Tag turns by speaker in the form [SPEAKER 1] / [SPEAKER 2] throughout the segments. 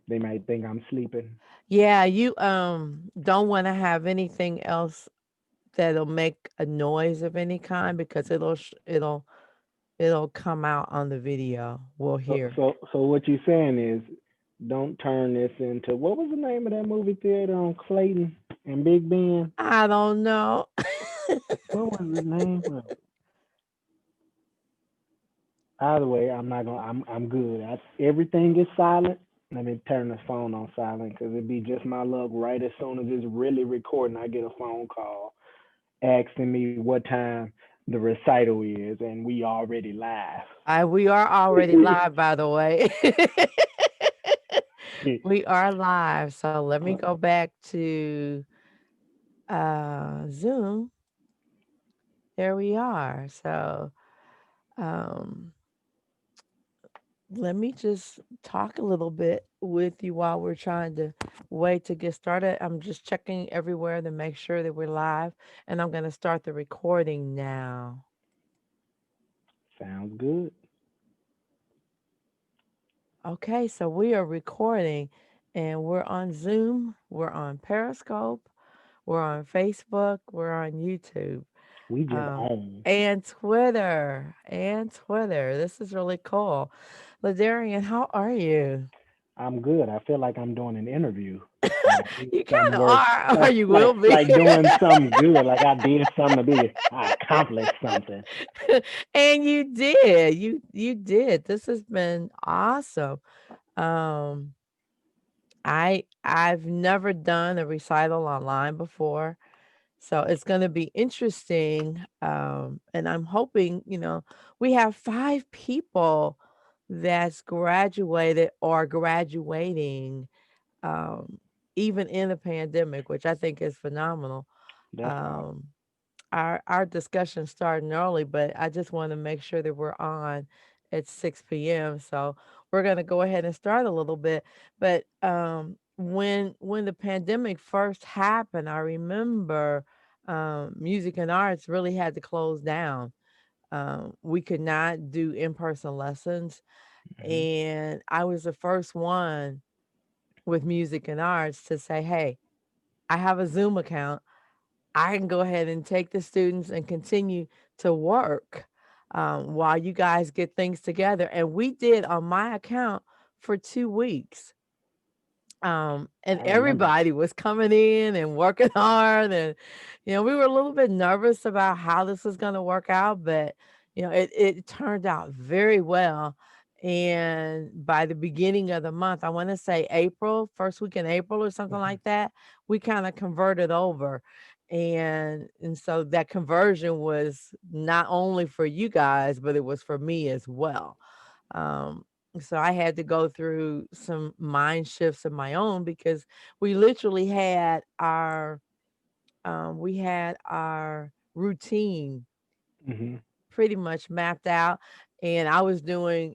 [SPEAKER 1] They might think I'm sleeping.
[SPEAKER 2] Yeah, you don't want to have anything else that'll make a noise of any kind because it'll come out on the video. We'll hear.
[SPEAKER 1] So what you're saying is, don't turn this into, what was the name of that movie theater on Clayton and Big Ben?
[SPEAKER 2] I don't know.
[SPEAKER 1] What was the name of it? Either way, I'm good. Everything is silent. Let me turn the phone on silent because it'd be just my luck. Right as soon as it's really recording, I get a phone call asking me what time the recital is, and we already live.
[SPEAKER 2] We are already live, by the way. We are live. So let me go back to Zoom. There we are. So um, let me just talk a little bit with you while we're trying to wait to get started. I'm just checking everywhere to make sure that we're live, and I'm going to start the recording now.
[SPEAKER 1] Sounds good.
[SPEAKER 2] Okay, so we are recording and we're on Zoom, we're on Periscope, we're on Facebook, we're on YouTube,
[SPEAKER 1] We just
[SPEAKER 2] um,
[SPEAKER 1] on.
[SPEAKER 2] and Twitter. And Twitter. This is really cool. LaDarryon, how are you?
[SPEAKER 1] I'm good. I feel like I'm doing an interview. Like I did
[SPEAKER 2] You kind
[SPEAKER 1] some
[SPEAKER 2] of
[SPEAKER 1] work.
[SPEAKER 2] are, or you will be.
[SPEAKER 1] Like doing something good. Like I did something to be. I accomplished something.
[SPEAKER 2] And you did. You did. This has been awesome. Um, I've never done a recital online before. So it's going to be interesting. And I'm hoping, we have 5 people that's graduated or graduating, um, even in the pandemic, which I think is phenomenal.
[SPEAKER 1] That's awesome.
[SPEAKER 2] Um, our discussion starting early, but I just want to make sure that we're on at 6 p.m. So we're going to go ahead and start a little bit. But when the pandemic first happened, I remember music and arts really had to close down. We could not do in-person lessons,
[SPEAKER 1] Hmm.
[SPEAKER 2] and I was the first one with music and arts to say, "Hey, I have a Zoom account. I can go ahead and take the students and continue to work while you guys get things together." And we did on my account for 2 weeks. And
[SPEAKER 1] I remember that.
[SPEAKER 2] everybody was coming in and working hard. And, we were a little bit nervous about how this was going to work out, but, it turned out very well. And by the beginning of the month, I want to say April, first week in April or something
[SPEAKER 1] Hmm.
[SPEAKER 2] like that, we kind of converted over. And so that conversion was not only for you guys, but it was for me as well. Um, so I had to go through some mind shifts of my own because we literally had our routine
[SPEAKER 1] Hmm.
[SPEAKER 2] pretty much mapped out. And I was doing,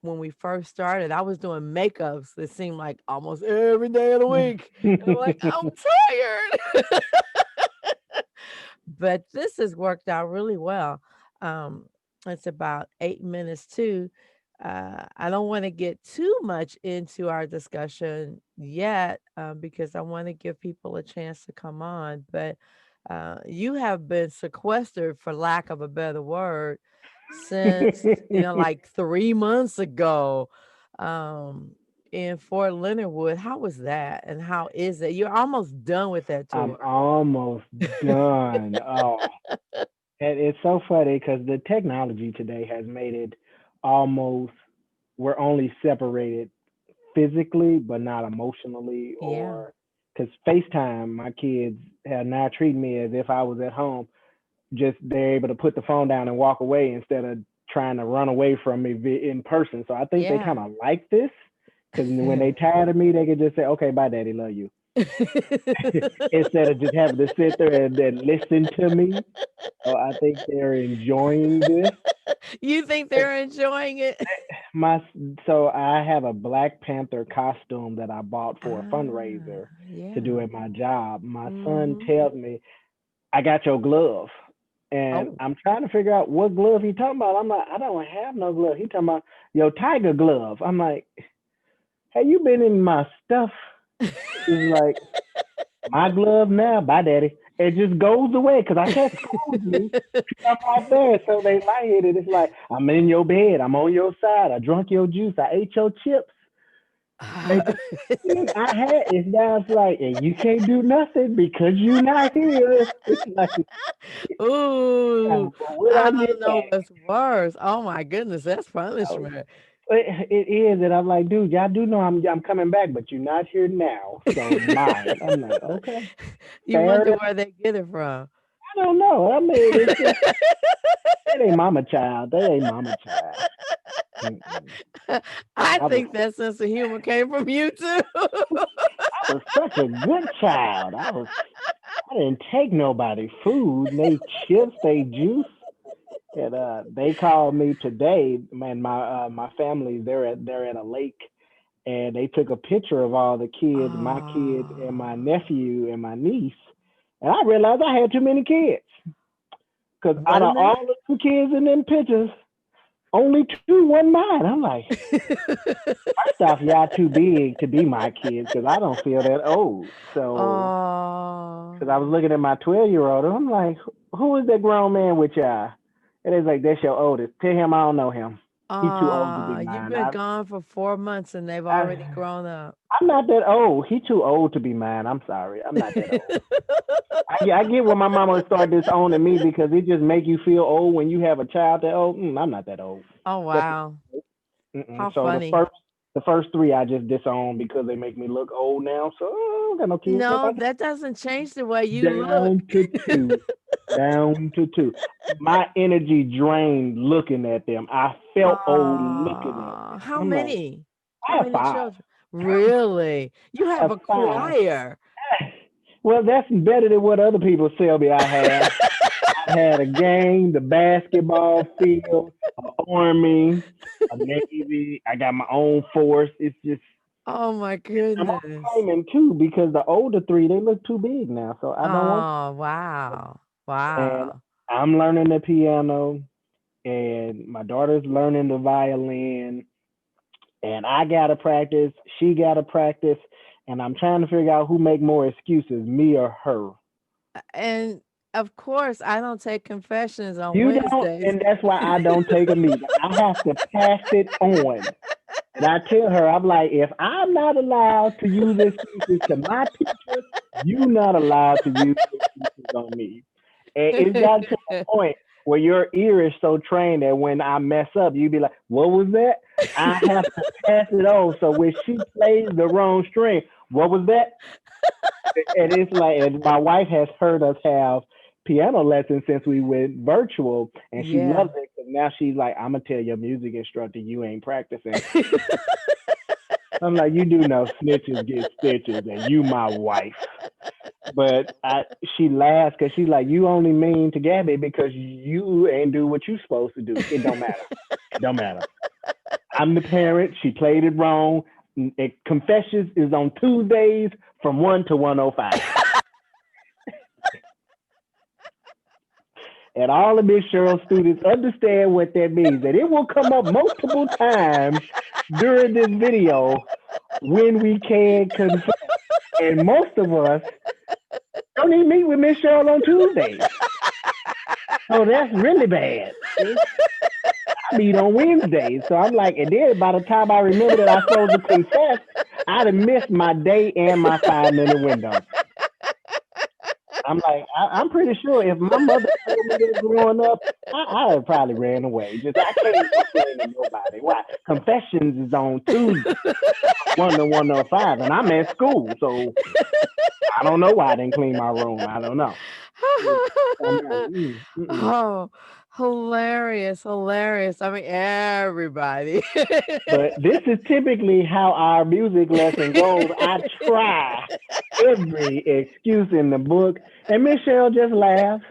[SPEAKER 2] when we first started, I was doing makeups that seemed like almost every day of the week. And I'm like, I'm tired. But this has worked out really well. Um, it's about 8 minutes too. I don't want to get too much into our discussion yet because I want to give people a chance to come on. But you have been sequestered, for lack of a better word, since like 3 months ago. Um, in Fort Leonard Wood. How was that? And how is it? You're almost done with that
[SPEAKER 1] I'm
[SPEAKER 2] tour.
[SPEAKER 1] almost done. Oh, and it's so funny because the technology today has made it almost, we're only separated physically, but not emotionally,
[SPEAKER 2] Yeah.
[SPEAKER 1] or because FaceTime, my kids have now treated me as if I was at home. Just they're able to put the phone down and walk away instead of trying to run away from me in person. So I think they kind
[SPEAKER 2] Yeah.
[SPEAKER 1] of like this because when they tired of me, they can just say, "Okay, bye, daddy, love you," instead of just having to sit there and then listen to me. So I think they're enjoying this.
[SPEAKER 2] You think they're enjoying it?
[SPEAKER 1] My so I have a Black Panther costume that I bought for a
[SPEAKER 2] Ah,
[SPEAKER 1] fundraiser to do
[SPEAKER 2] yeah.
[SPEAKER 1] at my job. My son
[SPEAKER 2] Mhm.
[SPEAKER 1] tells me, "I got your glove," and
[SPEAKER 2] Oh.
[SPEAKER 1] I'm trying to figure out what glove he talking about. I'm like, "I don't have no glove." He talking about your tiger glove. I'm like, Have you been in my stuff? She's like, my glove now, bye, daddy. It just goes away because I can't scold you. I'm right there. So they lightheaded. It's like, I'm in your bed. I'm on your side. I drunk your juice. I ate your chips. They just, I had it's now it's like, and you can't do nothing because you not here. It's like,
[SPEAKER 2] Ooh,
[SPEAKER 1] when I
[SPEAKER 2] I
[SPEAKER 1] get
[SPEAKER 2] don't know
[SPEAKER 1] back,
[SPEAKER 2] what's worse. Oh my goodness, that's
[SPEAKER 1] oh,
[SPEAKER 2] punishment.
[SPEAKER 1] it is, and I'm like, dude, y'all do know I'm coming back, but you're not here now, so bye. I'm like, okay,
[SPEAKER 2] You
[SPEAKER 1] fair
[SPEAKER 2] wonder
[SPEAKER 1] enough.
[SPEAKER 2] where they get it from.
[SPEAKER 1] I don't know. I mean, it's just that ain't mama child. That ain't mama child. Mm-mm.
[SPEAKER 2] I
[SPEAKER 1] I was
[SPEAKER 2] think that sense of humor came from you too.
[SPEAKER 1] I was such a good child. I didn't take nobody food. They chips, they juice. And they called me today, man. My family they're at a lake, and they took a picture of all the kids, my kids and my
[SPEAKER 2] Oh,
[SPEAKER 1] nephew and my niece, and I realized I had too many kids because
[SPEAKER 2] what
[SPEAKER 1] out
[SPEAKER 2] a
[SPEAKER 1] of
[SPEAKER 2] minute.
[SPEAKER 1] all the kids in them pictures, only two wasn't mine. I'm like, first off, y'all too big to be my kids because I don't feel that old. So,
[SPEAKER 2] Oh,
[SPEAKER 1] because I was looking at my 12-year-old, and I'm like, who is that grown man with y'all? And it's like, that's your oldest. Tell him I don't know him. He too old to be
[SPEAKER 2] you've
[SPEAKER 1] mine.
[SPEAKER 2] been gone for 4 months and they've already
[SPEAKER 1] I,
[SPEAKER 2] grown up.
[SPEAKER 1] I'm not that old. He too old to be mine. I'm sorry. I'm not that old. I get when my mama start disowning me because it just make you feel old when you have a child that old. I'm not that old.
[SPEAKER 2] Oh,
[SPEAKER 1] That's
[SPEAKER 2] wow. How
[SPEAKER 1] so
[SPEAKER 2] funny.
[SPEAKER 1] the first three I just disown because they make me look old now. So I don't got no kids. Nope,
[SPEAKER 2] No,
[SPEAKER 1] I
[SPEAKER 2] that doesn't change the way you look.
[SPEAKER 1] down to two. Down to two. My energy drained looking at them. I felt old looking at
[SPEAKER 2] Aw,
[SPEAKER 1] them.
[SPEAKER 2] how
[SPEAKER 1] I'm like,
[SPEAKER 2] many? How
[SPEAKER 1] I have
[SPEAKER 2] many
[SPEAKER 1] five.
[SPEAKER 2] children? Really? You
[SPEAKER 1] I
[SPEAKER 2] have
[SPEAKER 1] have
[SPEAKER 2] a
[SPEAKER 1] five.
[SPEAKER 2] choir.
[SPEAKER 1] Well, that's better than what other people tell me I have. I've had a game, the basketball field, an army, a navy. I got my own force. It's just
[SPEAKER 2] Oh my
[SPEAKER 1] I'm only
[SPEAKER 2] goodness.
[SPEAKER 1] claiming two because the older three they look too big now, so I don't want.
[SPEAKER 2] Oh, wow.
[SPEAKER 1] And
[SPEAKER 2] Wow.
[SPEAKER 1] I'm learning the piano, and my daughter's learning the violin, and I gotta practice. She gotta practice, and I'm trying to figure out who make more excuses, me or her.
[SPEAKER 2] And of course, I don't take confessions on
[SPEAKER 1] You don't,
[SPEAKER 2] Wednesdays.
[SPEAKER 1] and that's why I don't take them either. I have to pass it on. And I tell her, I'm like, if I'm not allowed to use excuses to my teachers, you're not allowed to use excuses on me. And it's got to a point where your ear is so trained that when I mess up, you be like, what was that? I have to pass it on. So when she plays the wrong string, what was that? And it's like, and my wife has heard us have piano lessons since we went virtual, and she
[SPEAKER 2] Yeah.
[SPEAKER 1] loves it. Because now she's like, I'm gonna tell your music instructor you ain't practicing. I'm like, you do know snitches get stitches, and you my wife. But she laughs because she's like, you only mean to Gabby because you ain't do what you supposed to do. It don't matter. It don't matter. I'm the parent. She played it wrong. Confessions is on Tuesdays from 1 to 1:05. And all of Miss Cheryl students understand what that means. That it will come up multiple times during this video when we can confess. And most of us don't even meet with Miss Cheryl on Tuesdays. So that's really bad. I meet on Wednesdays. So I'm like, and then by the time I remember that I'm supposed to confess, I'd have missed my day and my 5 minute window. I'm like, I'm pretty sure if my mother told me that growing up, I have probably ran away. Just I can't complain to nobody. Why? Confessions is on Tuesday, 1 to 1:05, and I'm at school, so I don't know why I didn't clean my room. I don't know. I'm like, mm-mm.
[SPEAKER 2] Oh, hilarious, hilarious. I mean, everybody.
[SPEAKER 1] But this is typically how our music lesson goes. I try every excuse in the book, and Michelle just laughs.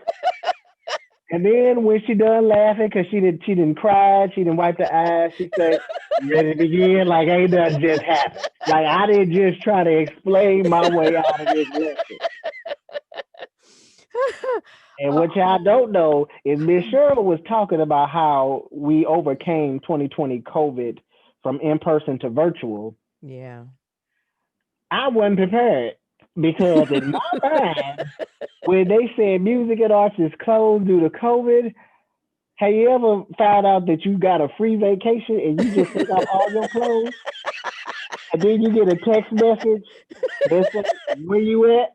[SPEAKER 1] And then when she done laughing, cause she didn't cry, she didn't wipe the eyes, she said, "You ready to begin?" Like ain't nothing just happened. Like I didn't just try to explain my way out of this lesson. And what y'all don't know is Miss Cheryl was talking about how we overcame 2020 COVID from in person to virtual.
[SPEAKER 2] Yeah.
[SPEAKER 1] I wasn't prepared because in my mind, when they said music and arts is closed due to COVID, have you ever found out that you got a free vacation and you just take off all your clothes and then you get a text message that says, where you at?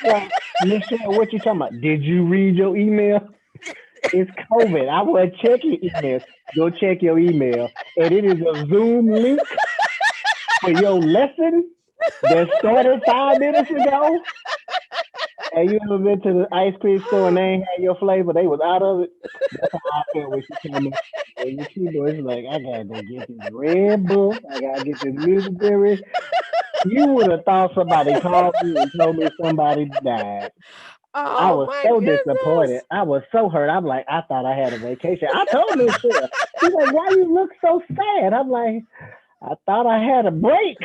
[SPEAKER 1] Like, Miss Cheryl, what you talking about? Did you read your email? It's COVID. I want to check your emails. Go check your email. And it is a Zoom link for your lesson that started 5 minutes ago. And you ever been to the ice cream store and they ain't had your flavor? They was out of it. That's how I felt when she told me, "Yeah, your keyboard." It's like, I gotta go get this red book. I gotta get this music theory. You would have thought somebody called me and told me somebody died. I
[SPEAKER 2] Oh
[SPEAKER 1] was
[SPEAKER 2] my
[SPEAKER 1] so disappointed.
[SPEAKER 2] goodness.
[SPEAKER 1] I was so hurt. I'm like, I thought I had a vacation. I told Miss Cheryl. She's like, why you look so sad? I'm like, I thought I had a break.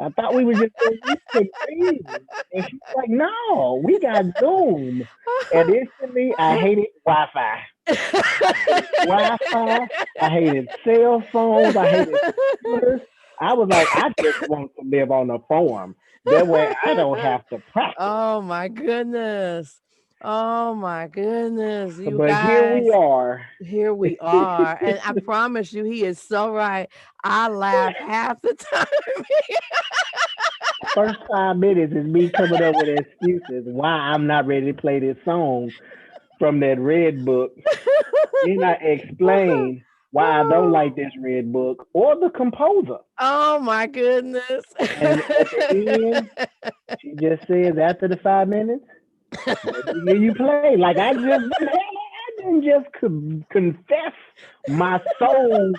[SPEAKER 1] I thought we were just going to eat and read. And she's like, no, we got Zoom. And instantly, I hated Wi-Fi. I hated Wi-Fi. I hated cell phones. I hated computers. I was like, I just want to live on a farm. That way, I don't have to practice.
[SPEAKER 2] Oh my goodness. Oh my goodness. You
[SPEAKER 1] But here we
[SPEAKER 2] guys,
[SPEAKER 1] are.
[SPEAKER 2] here we are. And I promise you, he is so right. I laugh half the time.
[SPEAKER 1] First 5 minutes is me coming up with excuses why I'm not ready to play this song from that red book. Then I explain why I don't like this red book or the composer.
[SPEAKER 2] Oh my goodness.
[SPEAKER 1] And at the end, she just says after the 5 minutes, let me hear you play. Like I didn't just confess my soul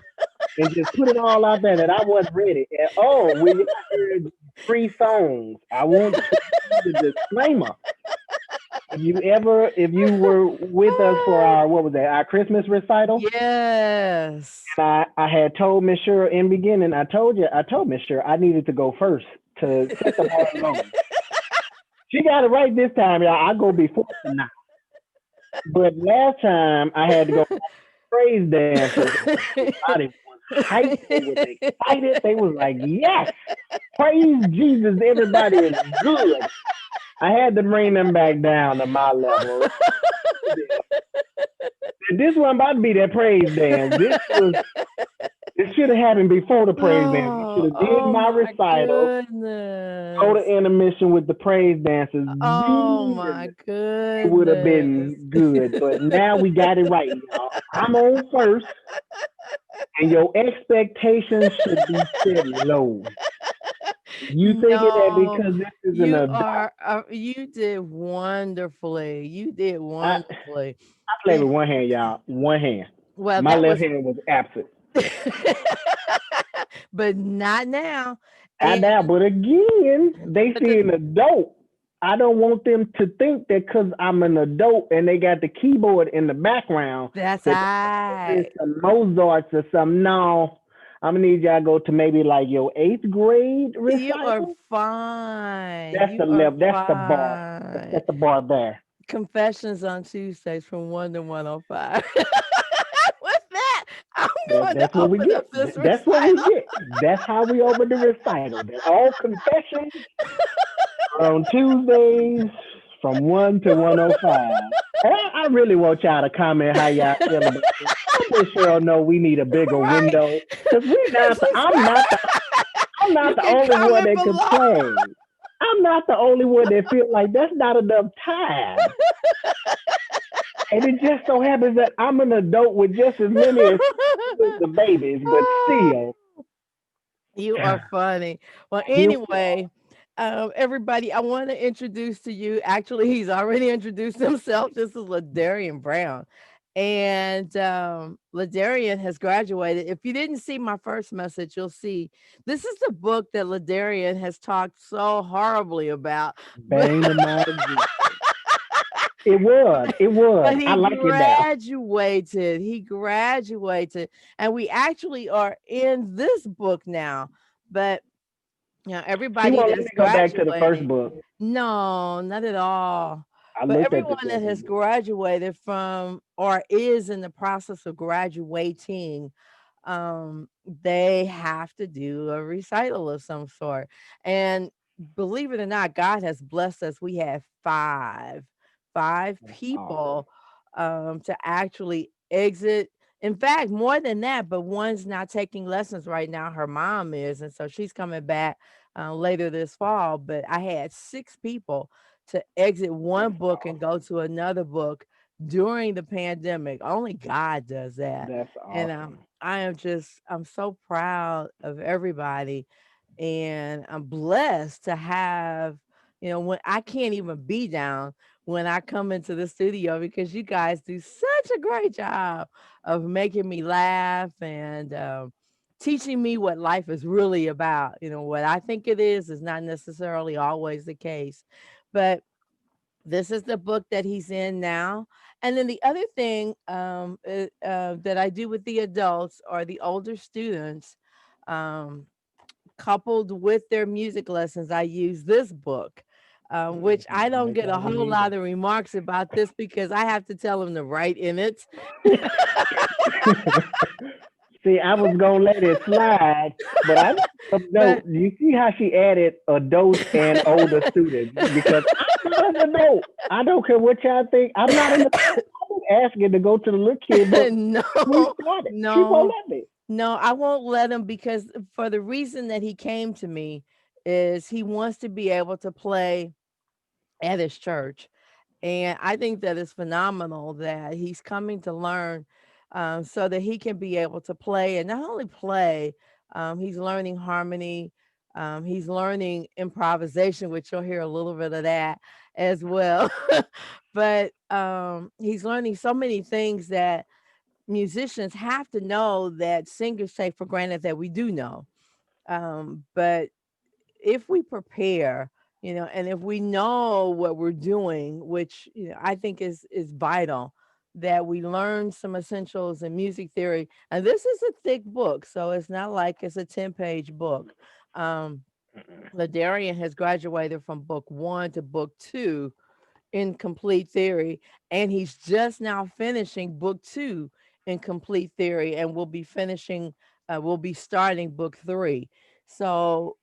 [SPEAKER 1] and just put it all out there that I wasn't ready. And oh, we heard 3 songs. I want to read the disclaimer. If you were with us for our what was that, our Christmas recital,
[SPEAKER 2] Yes.
[SPEAKER 1] and I had told Miss Cheryl in the beginning, I told Miss Cheryl I needed to go first to set the bar low. She got it right this time, y'all. I go before tonight. But last time I had to go praise dancers and everybody was hyped. They was excited. They was like, yes, praise Jesus. Everybody is good. I had to bring them back down to my level. This wasn't about to be that praise dance. This should have happened before the praise dance. We should
[SPEAKER 2] Oh,
[SPEAKER 1] have did
[SPEAKER 2] oh
[SPEAKER 1] my
[SPEAKER 2] my
[SPEAKER 1] recital, go to
[SPEAKER 2] goodness.
[SPEAKER 1] intermission with the praise dancers.
[SPEAKER 2] Oh
[SPEAKER 1] Then
[SPEAKER 2] my
[SPEAKER 1] it would have
[SPEAKER 2] goodness.
[SPEAKER 1] been good. But now we got it right, y'all. I'm on first, and your expectations should be set low. You thinking that
[SPEAKER 2] No,
[SPEAKER 1] because this is an adult,
[SPEAKER 2] you did wonderfully. You did
[SPEAKER 1] I
[SPEAKER 2] wonderfully.
[SPEAKER 1] play
[SPEAKER 2] And
[SPEAKER 1] with one hand, y'all. One hand.
[SPEAKER 2] well,
[SPEAKER 1] My
[SPEAKER 2] that
[SPEAKER 1] left
[SPEAKER 2] was
[SPEAKER 1] hand was absent.
[SPEAKER 2] but not now.
[SPEAKER 1] I
[SPEAKER 2] And
[SPEAKER 1] now, but again, they
[SPEAKER 2] but
[SPEAKER 1] see an adult. I don't want them to think that because I'm an adult and they got the keyboard in the background
[SPEAKER 2] that's
[SPEAKER 1] that they
[SPEAKER 2] I.
[SPEAKER 1] hear some Mozart's or something. No, I'm gonna need y'all to go to maybe like your 8th grade
[SPEAKER 2] You are
[SPEAKER 1] recital.
[SPEAKER 2] fine.
[SPEAKER 1] That's the
[SPEAKER 2] You are
[SPEAKER 1] level. That's the bar. Let's
[SPEAKER 2] fine.
[SPEAKER 1] set the bar there.
[SPEAKER 2] Confessions on Tuesdays from 1 to 105. With that, I'm going to
[SPEAKER 1] That's what we
[SPEAKER 2] open
[SPEAKER 1] get.
[SPEAKER 2] up this
[SPEAKER 1] That's what we
[SPEAKER 2] recital.
[SPEAKER 1] get. That's how we open the recital. They're all confessions on Tuesdays from 1 to 105. And I really want y'all to comment how y'all feel about this. Let Miss Cheryl know we need a bigger
[SPEAKER 2] Right?
[SPEAKER 1] window because we're not. I'm not
[SPEAKER 2] You
[SPEAKER 1] the
[SPEAKER 2] can
[SPEAKER 1] only one
[SPEAKER 2] comment
[SPEAKER 1] that
[SPEAKER 2] below.
[SPEAKER 1] complains. I'm not the only one that feel like that's not enough time. And it just so happens that I'm an adult with just as many as the babies, but still,
[SPEAKER 2] You are funny. Well,
[SPEAKER 1] here we
[SPEAKER 2] anyway, everybody, I want to introduce to you. Actually, he's already introduced himself. This is LaDarryon Brown. And LaDarryon has graduated. If you didn't see my first message, you'll see this is the book that LaDarryon has talked so horribly about. But
[SPEAKER 1] bang to my existence. It was. It
[SPEAKER 2] but
[SPEAKER 1] was. I
[SPEAKER 2] he
[SPEAKER 1] like it now.
[SPEAKER 2] graduated. He graduated. And we actually are in this book now. But
[SPEAKER 1] She
[SPEAKER 2] everybody
[SPEAKER 1] won't let
[SPEAKER 2] that's
[SPEAKER 1] me go back to the first
[SPEAKER 2] graduated,
[SPEAKER 1] book.
[SPEAKER 2] no, not at all.
[SPEAKER 1] I
[SPEAKER 2] But
[SPEAKER 1] looked at the
[SPEAKER 2] everyone that
[SPEAKER 1] second
[SPEAKER 2] has
[SPEAKER 1] book.
[SPEAKER 2] graduated from or is in the process of graduating they have to do a recital of some sort. And believe it or not, God has blessed us. We have five
[SPEAKER 1] That's awesome.
[SPEAKER 2] people to actually exit. In fact, more than that, but one's not taking lessons right now. Her mom is, and so she's coming back later this fall. But I had six people to exit one
[SPEAKER 1] That's
[SPEAKER 2] book and
[SPEAKER 1] awesome.
[SPEAKER 2] go to another book during the pandemic. Only God does that.
[SPEAKER 1] That's
[SPEAKER 2] And
[SPEAKER 1] awesome.
[SPEAKER 2] I'm so proud of everybody, and I'm blessed to have, when I can't even be down when I come into the studio, because you guys do such a great job of making me laugh and teaching me what life is really about. What I think it is not necessarily always the case. But this is the book that he's in now. And then the other thing that I do with the adults or the older students, um, coupled with their music lessons, I use this book, which I
[SPEAKER 1] Well,
[SPEAKER 2] don't
[SPEAKER 1] that's
[SPEAKER 2] get a
[SPEAKER 1] all we
[SPEAKER 2] whole lot
[SPEAKER 1] needed.
[SPEAKER 2] of remarks about this because I have to tell them to write in it.
[SPEAKER 1] See, I was gonna let it slide, but I no.
[SPEAKER 2] But
[SPEAKER 1] You see how she added adults and older students because I'm not an adult. I don't care what y'all think. I'm not an adult. I'm asking to go to the little kid book.
[SPEAKER 2] no,
[SPEAKER 1] We started. She won't
[SPEAKER 2] no,
[SPEAKER 1] let me.
[SPEAKER 2] no, I won't let him, because for the reason that he came to me is he wants to be able to play at his church. And I think that is phenomenal that he's coming to learn, so that he can be able to play, and not only play, he's learning harmony, he's learning improvisation, which you'll hear a little bit of that as well. But he's learning so many things that musicians have to know that singers take for granted that we do know. But if we prepare, and if we know what we're doing, which I think is vital, that we learn some essentials in music theory. And this is a thick book, so it's not like it's a 10-page book. Um, LaDarryon has graduated from book one to book two in complete theory, and he's just now finishing book two in complete theory, and we'll be starting book three. So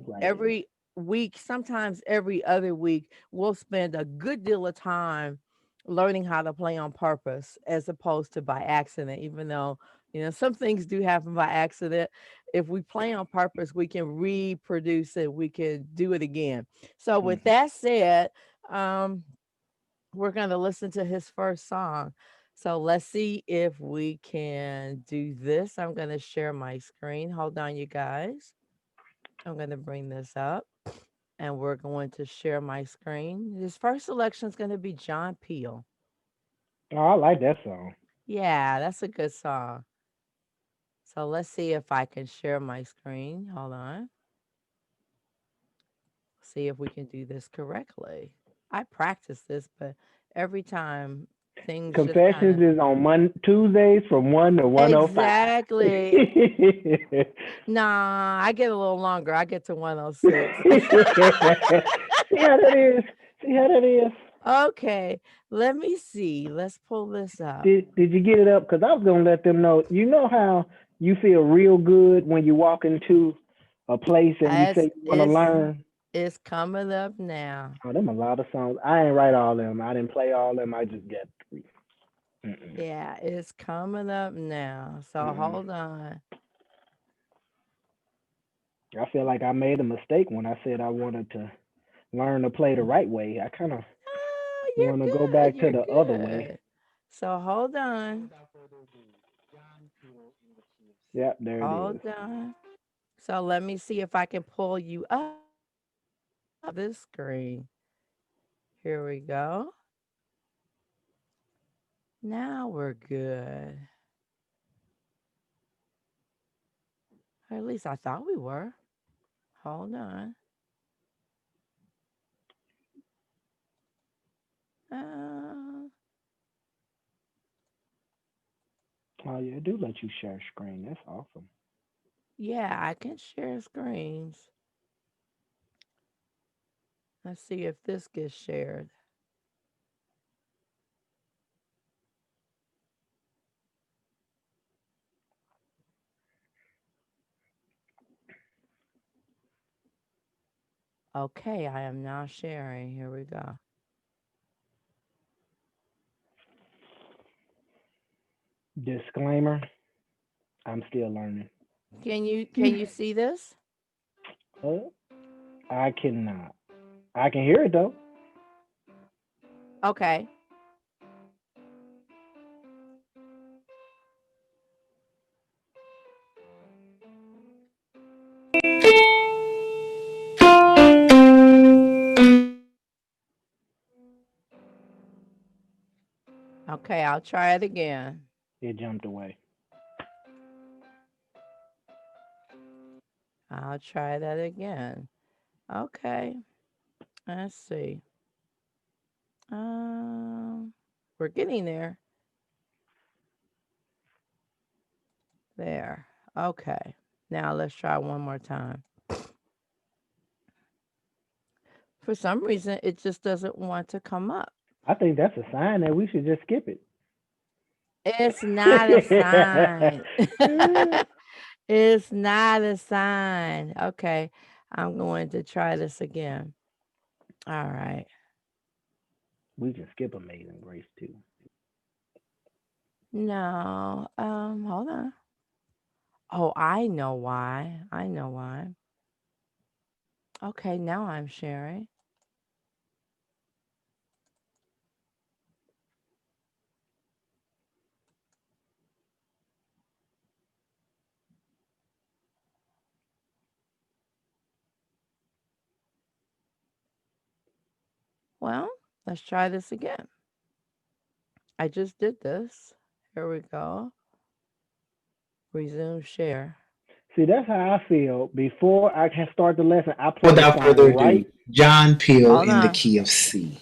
[SPEAKER 1] Right.
[SPEAKER 2] every week, sometimes every other week, we'll spend a good deal of time learning how to play on purpose as opposed to by accident. Even though some things do happen by accident, if we play on purpose, we can reproduce it, we can do it again. So with
[SPEAKER 1] Mm-hmm.
[SPEAKER 2] that said, um, we're going to listen to his first song. So let's see if we can do this. I'm going to share my screen. Hold on, you guys. I'm going to bring this up, and we're going to share my screen. His first selection is going to be John Peel.
[SPEAKER 1] Oh, I like that song.
[SPEAKER 2] Yeah, that's a good song. So let's see if I can share my screen. Hold on. See if we can do this correctly. I practice this, but every time things just kind
[SPEAKER 1] Confessions
[SPEAKER 2] of.
[SPEAKER 1] is on Tuesdays from 1 to 1:05.
[SPEAKER 2] Exactly. Nah, I get a little longer. I get to 106.
[SPEAKER 1] See how that is. See how that is.
[SPEAKER 2] Okay, let me see. Let's pull this up.
[SPEAKER 1] Did you get it up? Because I was gonna let them know. You know how you feel real good when you walk into a place and you
[SPEAKER 2] As
[SPEAKER 1] say you want to
[SPEAKER 2] it's
[SPEAKER 1] learn.
[SPEAKER 2] it's coming up now.
[SPEAKER 1] Oh, them a lot of songs. I ain't write all them. I didn't play all them. I just got 3. Mm-mm.
[SPEAKER 2] Yeah, it's coming up now. So
[SPEAKER 1] Mm-mm.
[SPEAKER 2] hold on.
[SPEAKER 1] I feel like I made a mistake when I said I wanted to learn to play the right way. I kind of
[SPEAKER 2] Oh,
[SPEAKER 1] want to go
[SPEAKER 2] you're good.
[SPEAKER 1] back to
[SPEAKER 2] You're
[SPEAKER 1] the other way.
[SPEAKER 2] good. So hold on.
[SPEAKER 1] Yep, there it is.
[SPEAKER 2] Hold on. So let me see if I can pull you up this screen. Here we go. Now we're good. Or at least I thought we were. Hold on. Uh,
[SPEAKER 1] Oh yeah, do let you share screen. That's awesome.
[SPEAKER 2] yeah, I can share screens. Let's see if this gets shared. Okay, I am now sharing. Here we go.
[SPEAKER 1] Disclaimer: I'm still learning.
[SPEAKER 2] Can you see this?
[SPEAKER 1] Uh, I cannot. I can hear it though.
[SPEAKER 2] Okay. Okay, I'll try it again.
[SPEAKER 1] It jumped away.
[SPEAKER 2] I'll try that again. Okay. Let's see. Um, we're getting there. There. Okay. Now let's try one more time. For some reason, it just doesn't want to come up.
[SPEAKER 1] I think that's a sign that we should just skip it.
[SPEAKER 2] It's not a sign. It's not a sign. Okay. I'm going to try this again. All right.
[SPEAKER 1] We can skip Amazing Grace too.
[SPEAKER 2] No. Hold on. Oh, I know why. I know why. Okay, now I'm sharing. Well, let's try this again. I just did this. Here we go. Resume share.
[SPEAKER 1] See, that's how I feel. Before I can start the lesson, I play the
[SPEAKER 3] Without further
[SPEAKER 1] song right.
[SPEAKER 3] ado, John Peel
[SPEAKER 2] Hold
[SPEAKER 3] in the
[SPEAKER 2] on.
[SPEAKER 3] key of C.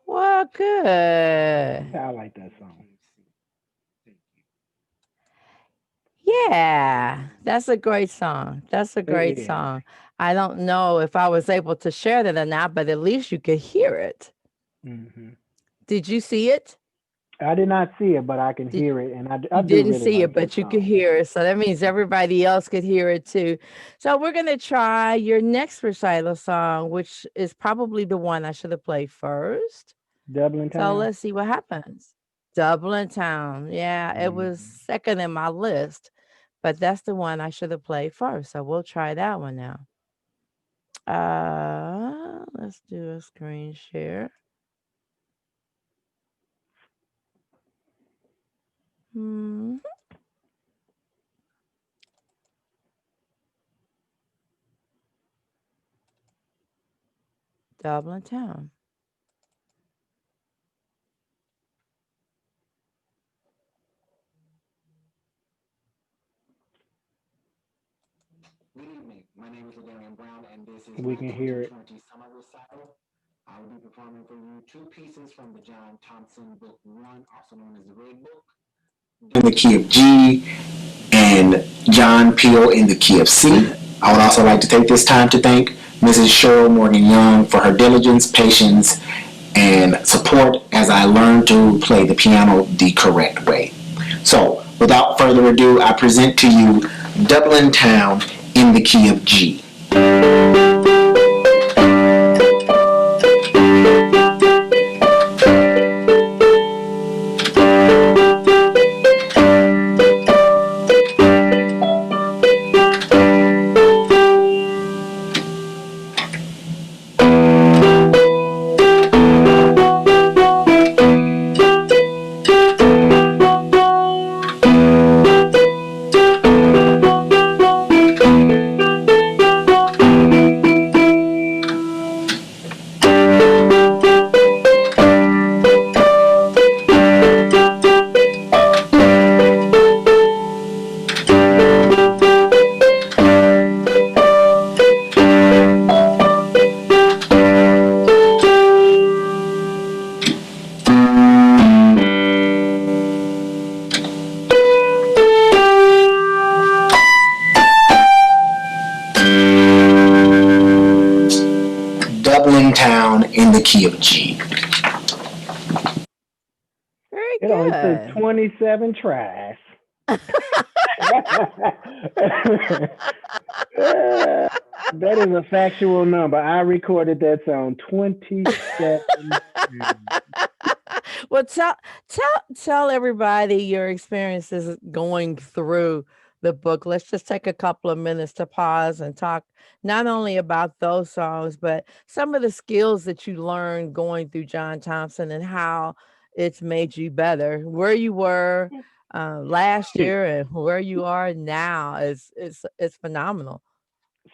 [SPEAKER 2] Well, good.
[SPEAKER 1] Yeah, I like that song.
[SPEAKER 2] Yeah, that's a great song. That's a
[SPEAKER 1] It
[SPEAKER 2] great
[SPEAKER 1] is.
[SPEAKER 2] song. I don't know if I was able to share that or not, but at least you could hear it.
[SPEAKER 1] Hmm.
[SPEAKER 2] Did you see it?
[SPEAKER 1] I did not see it, but I can
[SPEAKER 2] Did
[SPEAKER 1] hear it, and I
[SPEAKER 2] You
[SPEAKER 1] do
[SPEAKER 2] didn't
[SPEAKER 1] really
[SPEAKER 2] see
[SPEAKER 1] like
[SPEAKER 2] it,
[SPEAKER 1] that
[SPEAKER 2] but you could
[SPEAKER 1] song.
[SPEAKER 2] hear it. So that means everybody else could hear it too. So we're going to try your next recital song, which is probably the one I should have played first.
[SPEAKER 1] Dublin
[SPEAKER 2] So
[SPEAKER 1] Town.
[SPEAKER 2] let's see what happens. Dublin Town. Yeah, it was
[SPEAKER 1] Hmm.
[SPEAKER 2] second in my list, but that's the one I should have played first. So we'll try that one now. Let's do a screen share. Hmm. Dublin Town.
[SPEAKER 3] Good evening. My name is LaDarryon Brown, and this is
[SPEAKER 1] We
[SPEAKER 3] my
[SPEAKER 1] can hear it.
[SPEAKER 3] 2020 summer recital. I will be performing for you two pieces from the John Thompson Book 1, also known as the Red Book, in the key of G, and John Peel in the key of C. I would also like to take this time to thank Mrs. Cheryl Morgan Young for her diligence, patience, and support as I learned to play the piano the correct way. So, without further ado, I present to you Dublin Town in the key of G.
[SPEAKER 1] It only took
[SPEAKER 2] good.
[SPEAKER 1] 27 tries. That is a factual number. I recorded that song 27 times.
[SPEAKER 2] Well, tell everybody your experiences going through the book. Let's just take a couple of minutes to pause and talk not only about those songs, but some of the skills that you learned going through John Thompson and how it's made you better. Where you were last year and where you are now is phenomenal.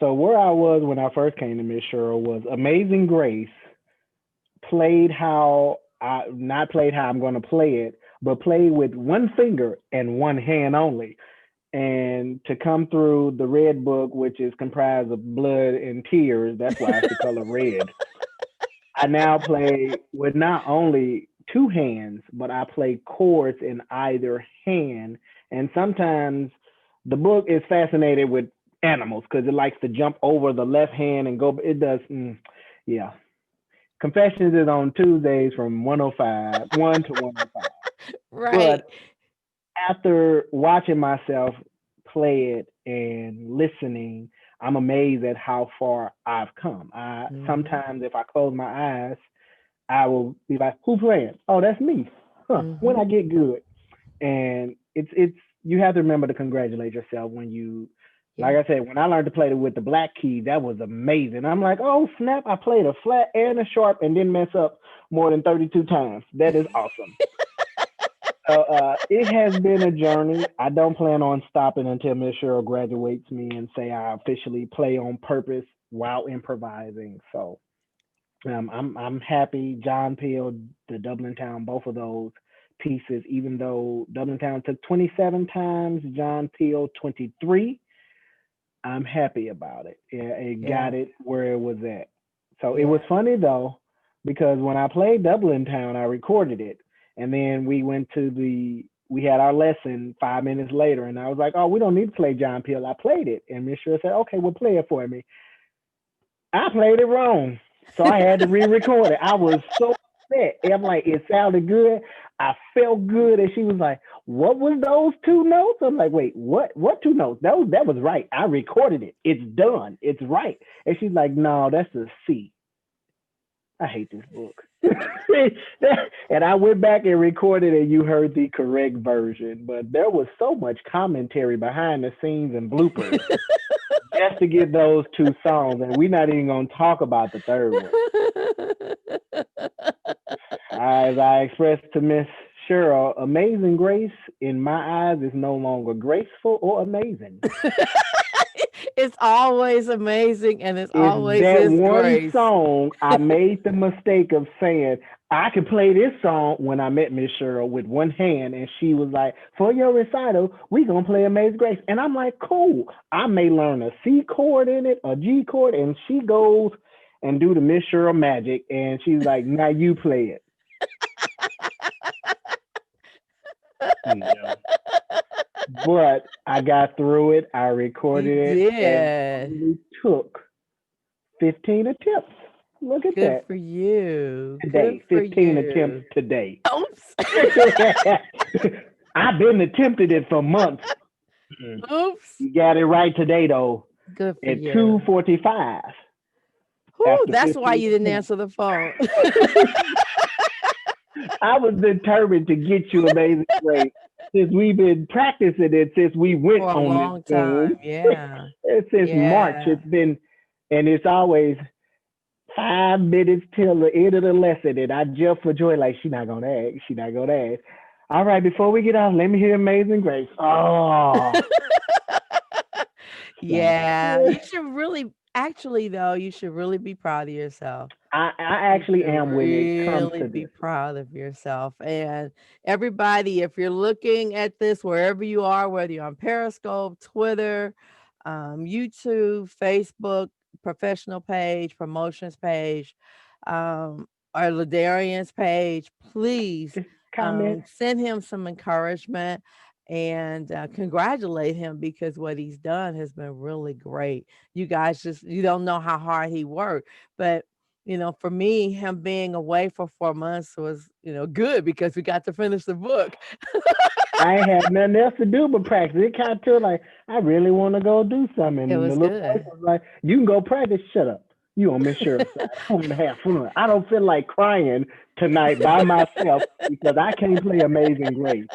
[SPEAKER 1] So where I was when I first came to Miss Cheryl was Amazing Grace, played how I not played how I'm going to play it, but played with one finger and one hand only. And to come through the red book, which is comprised of blood and tears, that's why it's the color red. I now play with not only two hands, but I play chords in either hand. And sometimes the book is fascinated with animals because it likes to jump over the left hand and go. It does, yeah. Confessions is on Tuesdays from 105, 1 to 105.
[SPEAKER 2] Right.
[SPEAKER 1] But after watching myself play it and listening, I'm amazed at how far I've come. I
[SPEAKER 2] Hmm.
[SPEAKER 1] sometimes if I close my eyes, I will be like, "Who playing? Oh, that's me." Huh? When
[SPEAKER 2] Hmm.
[SPEAKER 1] I get good, and it's you have to remember to congratulate yourself when you. Like
[SPEAKER 2] Yeah.
[SPEAKER 1] I said, when I learned to play it with the black key, that was amazing. I'm like, oh snap! I played a flat and a sharp and didn't mess up more than 32 times. That is awesome. So it has been a journey. I don't plan on stopping until Miss Cheryl graduates me and say I officially play on purpose while improvising. So I'm happy. John Peel, the Dublin Town, both of those pieces. Even though Dublin Town took 27 times, John Peel 23. I'm happy about it. It
[SPEAKER 2] Yeah.
[SPEAKER 1] got it where it was at. So it was
[SPEAKER 2] Yeah.
[SPEAKER 1] funny though, because when I played Dublin Town, I recorded it, and then we had our lesson 5 minutes later, and I was like, oh, we don't need to play John Peel. I played it, and Miss Cheryl said, okay, well, play it for me. I played it wrong, so I had to re-record it. I was so upset. I'm like, it sounded good. I felt good, and she was like, "What was those two notes?" I'm like, "Wait, what? What two notes? That was right. I recorded it. It's done. It's right." And she's like, "No, that's a C." I hate this book. And I went back and recorded, and you heard the correct version, but there was so much commentary behind the scenes and bloopers just to get those two songs, and we're not even gonna talk about the third one. As I expressed to Miss Cheryl, Amazing Grace in my eyes is no longer graceful or amazing.
[SPEAKER 2] It's always amazing and it's
[SPEAKER 1] It's
[SPEAKER 2] always
[SPEAKER 1] that
[SPEAKER 2] His
[SPEAKER 1] one
[SPEAKER 2] grace.
[SPEAKER 1] song I made the mistake of saying I could play this song when I met Miss Cheryl with one hand, and she was like, "For your recital, we gonna play Amazing Grace," and I'm like, "Cool." I may learn a C chord in it, a G chord, and she goes and do the Miss Cheryl magic, and she's like, "Now you play it." Yeah. But I got through it. I
[SPEAKER 2] You
[SPEAKER 1] recorded it, and it
[SPEAKER 2] did.
[SPEAKER 1] only took 15 attempts. Look at
[SPEAKER 2] Good
[SPEAKER 1] that.
[SPEAKER 2] for you. Good
[SPEAKER 1] Today,
[SPEAKER 2] for
[SPEAKER 1] 15 attempts
[SPEAKER 2] you.
[SPEAKER 1] today.
[SPEAKER 2] Oops.
[SPEAKER 1] I've been attempted it for months.
[SPEAKER 2] Oops.
[SPEAKER 1] You got it right today, though,
[SPEAKER 2] Good for
[SPEAKER 1] at
[SPEAKER 2] you.
[SPEAKER 1] 2:45
[SPEAKER 2] Whew,
[SPEAKER 1] after
[SPEAKER 2] that's why
[SPEAKER 1] 15
[SPEAKER 2] you didn't
[SPEAKER 1] attempts.
[SPEAKER 2] answer the phone.
[SPEAKER 1] I was determined to get you Amazing Grace since we've been practicing it since we went
[SPEAKER 2] For a
[SPEAKER 1] on this
[SPEAKER 2] long time.
[SPEAKER 1] Zoom.
[SPEAKER 2] Yeah.
[SPEAKER 1] Since March,
[SPEAKER 2] Yeah.
[SPEAKER 1] it's been, and it's always 5 minutes till the end of the lesson, and I jump for joy like she not gonna ask. She not gonna ask. All right, before we get off, let me hear Amazing Grace. Oh, so
[SPEAKER 2] Yeah. You should really actually though, you should really be proud of yourself.
[SPEAKER 1] I
[SPEAKER 2] You
[SPEAKER 1] actually
[SPEAKER 2] should
[SPEAKER 1] am when it comes
[SPEAKER 2] really
[SPEAKER 1] to
[SPEAKER 2] be
[SPEAKER 1] this.
[SPEAKER 2] proud of yourself. And everybody, if you're looking at this wherever you are, whether you're on Periscope, Twitter, YouTube, Facebook, professional page, promotions page, or LaDarryon's page, please
[SPEAKER 1] Just comment.
[SPEAKER 2] send him some encouragement and congratulate him because what he's done has been really great. You guys just, you don't know how hard he worked, but For me, him being away for 4 months was, good because we got to finish the book.
[SPEAKER 1] I ain't had nothing else to do but practice. It kind of feel like I really want to go do something.
[SPEAKER 2] It
[SPEAKER 1] And the
[SPEAKER 2] was
[SPEAKER 1] little voice
[SPEAKER 2] good.
[SPEAKER 1] was like, "You can go practice. Shut up. You on Miss Cheryl's side. I want to have fun. I don't feel like crying tonight by myself because I can't play Amazing Grace."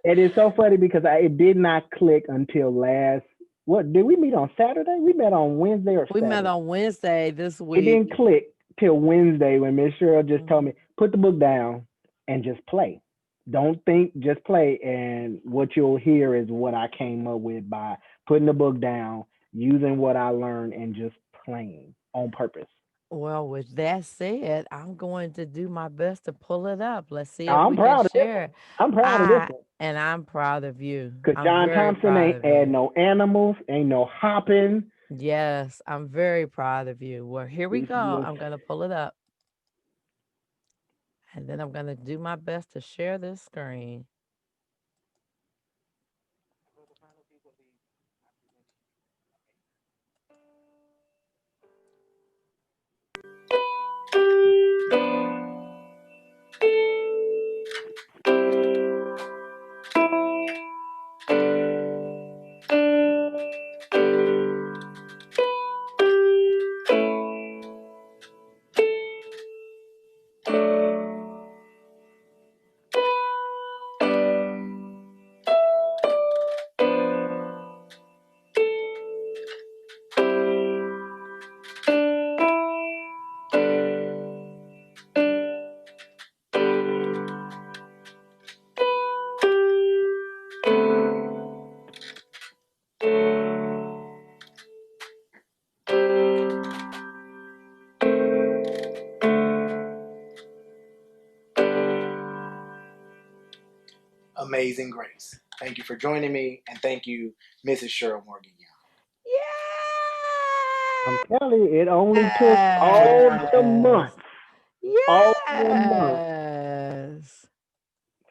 [SPEAKER 1] And it's so funny because it did not click until last. What did we meet on Saturday? We met on Wednesday or
[SPEAKER 2] We met
[SPEAKER 1] Saturday.
[SPEAKER 2] on Wednesday this
[SPEAKER 1] It didn't
[SPEAKER 2] week.
[SPEAKER 1] click till Wednesday when Miss Cheryl just told
[SPEAKER 2] Mhm.
[SPEAKER 1] me, put the book down and just play. Don't think, just play. And what you'll hear is what I came up with by putting the book down, using what I learned, and just playing on purpose.
[SPEAKER 2] Well, with that said, I'm going to do my best to pull it up. Let's see if
[SPEAKER 1] Now, I'm
[SPEAKER 2] we can
[SPEAKER 1] proud of this one.
[SPEAKER 2] share.
[SPEAKER 1] I'm proud of this
[SPEAKER 2] I
[SPEAKER 1] one.
[SPEAKER 2] and I'm proud of you.
[SPEAKER 1] Because
[SPEAKER 2] I'm
[SPEAKER 1] John
[SPEAKER 2] very
[SPEAKER 1] Thompson
[SPEAKER 2] proud
[SPEAKER 1] ain't
[SPEAKER 2] of
[SPEAKER 1] add
[SPEAKER 2] you.
[SPEAKER 1] no animals, ain't no hopping.
[SPEAKER 2] Yes, I'm very proud of you. Well, here we
[SPEAKER 1] It's
[SPEAKER 2] go.
[SPEAKER 1] just
[SPEAKER 2] I'm going to pull it up and then I'm going to do my best to share this screen.
[SPEAKER 3] Amazing Grace. Thank you for joining me, and thank you, Mrs. Cheryl Morgan Young.
[SPEAKER 1] I'm telling you, it only took all the months.
[SPEAKER 2] Yes.
[SPEAKER 1] All the months.
[SPEAKER 2] Yes.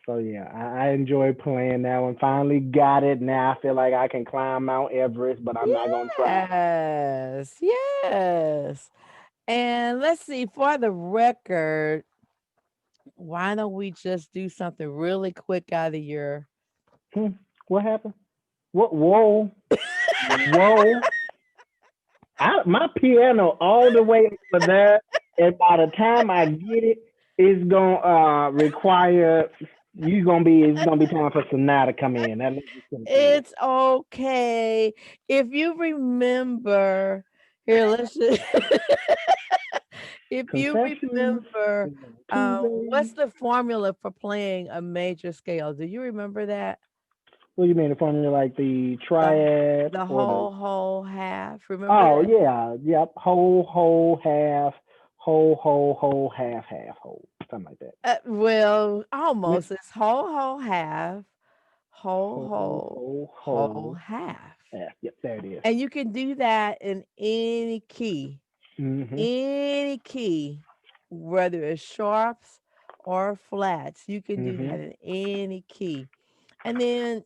[SPEAKER 1] So yeah, I enjoy playing that one. Finally got it. Now I feel like I can climb Mount Everest, but I'm not gonna try.
[SPEAKER 2] Yes. Yes. And let's see, for the record, why don't we just do something really quick out of your
[SPEAKER 1] Hmm, what happened? What? Whoa, whoa! My piano all the way over there, and by the time I get it, it's gonna require you gonna be it's gonna be time for Sonata to come in. Let me just gonna tell you.
[SPEAKER 2] It's okay. If you remember, here, let's just if you
[SPEAKER 1] Confessions,
[SPEAKER 2] remember,
[SPEAKER 1] Tuesday.
[SPEAKER 2] what's the formula for playing a major scale? Do you remember that?
[SPEAKER 1] What do you mean the formula like the
[SPEAKER 2] The
[SPEAKER 1] triad
[SPEAKER 2] the
[SPEAKER 1] or the
[SPEAKER 2] whole half. Remember
[SPEAKER 1] oh
[SPEAKER 2] that?
[SPEAKER 1] yeah, yep. Whole, half, whole, half, whole. Something like that.
[SPEAKER 2] Well,
[SPEAKER 1] Yeah.
[SPEAKER 2] almost. It's whole half, whole
[SPEAKER 1] Whole,
[SPEAKER 2] half.
[SPEAKER 1] half. Yep, there it is.
[SPEAKER 2] And you can do that in any key.
[SPEAKER 1] Mm-hmm.
[SPEAKER 2] Any key, whether it's sharps or flats, you can do
[SPEAKER 1] Mm-hmm.
[SPEAKER 2] that in any key. And then,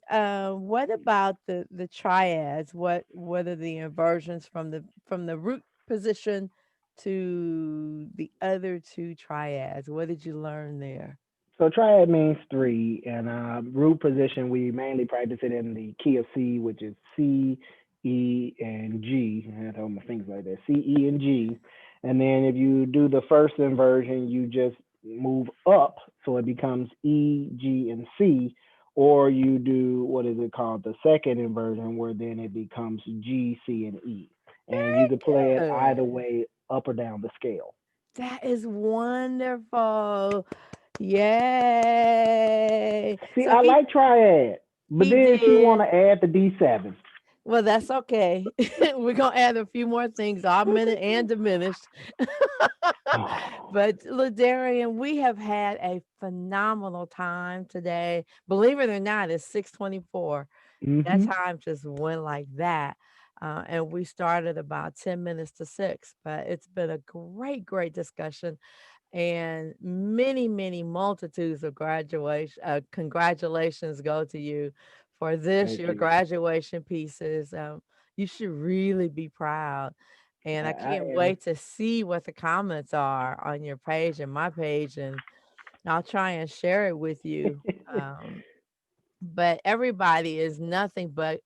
[SPEAKER 2] what about the triads? What are the inversions from the root position to the other two triads? What did you learn there?
[SPEAKER 1] So triad means three, and root position we mainly practice it in the key of C, which is C, E, and G. I had to hold my fingers like that. C, E, and G. And then if you do the first inversion, you just move up, so it becomes E, G, and C. Or you do what is it called, the second inversion, where then it becomes G, C, and E. And you can play it either
[SPEAKER 2] Good.
[SPEAKER 1] way, up or down the scale.
[SPEAKER 2] That is wonderful. Yay.
[SPEAKER 1] See,
[SPEAKER 2] So
[SPEAKER 1] I like triad, but
[SPEAKER 2] he
[SPEAKER 1] then she want
[SPEAKER 2] did.
[SPEAKER 1] to add the D7.
[SPEAKER 2] Well, that's okay. We're gonna add a few more things, augmented and diminished. But LaDarryon, we have had a phenomenal time today. Believe it or not, it's 6:24. That
[SPEAKER 1] Mm-hmm.
[SPEAKER 2] time just went like that. And we started about 10 minutes to 6. But it's been a great discussion and many multitudes of graduation congratulations go to you for this
[SPEAKER 1] Thank
[SPEAKER 2] your
[SPEAKER 1] you.
[SPEAKER 2] graduation pieces. You should really be proud And I
[SPEAKER 1] I
[SPEAKER 2] can't
[SPEAKER 1] am.
[SPEAKER 2] wait to see what the comments are on your page and my page, and I'll try and share it with you. Um, but everybody is nothing but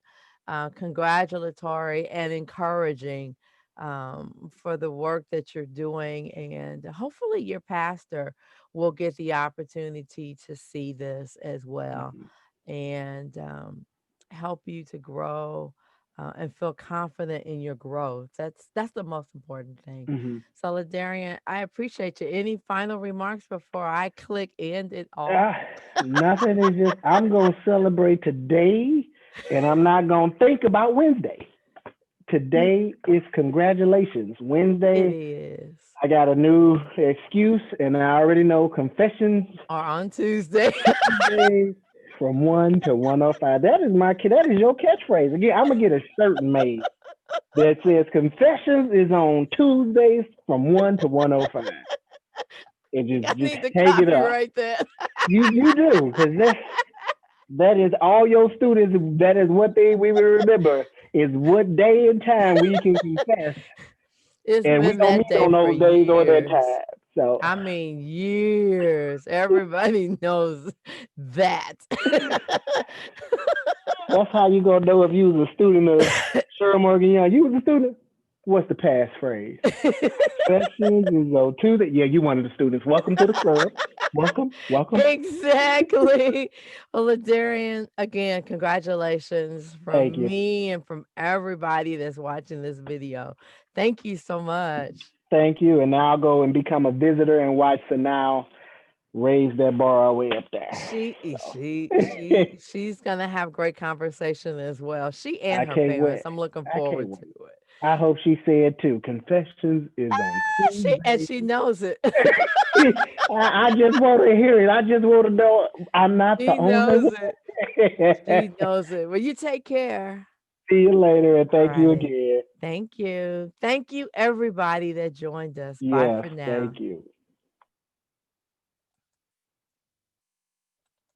[SPEAKER 2] congratulatory and encouraging for the work that you're doing. And hopefully, your pastor will get the opportunity to see this as well
[SPEAKER 1] Mhm.
[SPEAKER 2] and help you to grow. And feel confident in your growth. That's the most important thing.
[SPEAKER 1] Mhm.
[SPEAKER 2] So, LaDarryon, I appreciate you. Any final remarks before I click end it off?
[SPEAKER 1] Ah, nothing is just. I'm gonna celebrate today, and I'm not gonna think about Wednesday. Today is congratulations.
[SPEAKER 2] It
[SPEAKER 1] Wednesday,
[SPEAKER 2] is.
[SPEAKER 1] I got a new excuse, and I already know confessions
[SPEAKER 2] Or on Tuesday.
[SPEAKER 1] Tuesday from 1 to 1:05. That is my kid. That is your catchphrase. Again, I'm gonna get a shirt made that says confessions is on Tuesdays from 1 to 1:05. And
[SPEAKER 2] I
[SPEAKER 1] just
[SPEAKER 2] need to
[SPEAKER 1] take it up.
[SPEAKER 2] copyright that.
[SPEAKER 1] You do, because that is all your students. That is what we will remember is what day and time we can confess,
[SPEAKER 2] It's
[SPEAKER 1] and we
[SPEAKER 2] been
[SPEAKER 1] don't
[SPEAKER 2] that
[SPEAKER 1] meet
[SPEAKER 2] day
[SPEAKER 1] on
[SPEAKER 2] for
[SPEAKER 1] those days or that
[SPEAKER 2] years.
[SPEAKER 1] time. So
[SPEAKER 2] I mean, years. Everybody knows that.
[SPEAKER 1] that's how you gonna know if you was a student of Cheryl Morgan Young. You was a student. What's the passphrase? Confessions is on Tuesday. Yeah, you one of the students. Welcome to the club. Welcome, welcome.
[SPEAKER 2] Exactly. Well, LaDarryon, again, congratulations
[SPEAKER 1] Thank
[SPEAKER 2] from
[SPEAKER 1] you,
[SPEAKER 2] me and from everybody that's watching this video. Thank you so much.
[SPEAKER 1] thank you. And now I'll go and become a visitor and watch Sanaa raise that bar all the way up there. So
[SPEAKER 2] She's gonna have great conversation as well. She and
[SPEAKER 1] I
[SPEAKER 2] her
[SPEAKER 1] can't wait.
[SPEAKER 2] parents. I'm looking
[SPEAKER 1] I can't
[SPEAKER 2] forward to
[SPEAKER 1] wait.
[SPEAKER 2] it.
[SPEAKER 1] I hope she said too. Confessions is on Tuesday.
[SPEAKER 2] She knows it.
[SPEAKER 1] I just want to hear it. I just want to know I'm not the
[SPEAKER 2] She
[SPEAKER 1] only
[SPEAKER 2] knows it.
[SPEAKER 1] one.
[SPEAKER 2] She knows it. Well, you take care.
[SPEAKER 1] See you later, and
[SPEAKER 2] All
[SPEAKER 1] thank you
[SPEAKER 2] right.
[SPEAKER 1] again.
[SPEAKER 2] Thank you. Thank you, everybody that joined us. Bye
[SPEAKER 1] Yes,
[SPEAKER 2] for now.
[SPEAKER 1] thank you.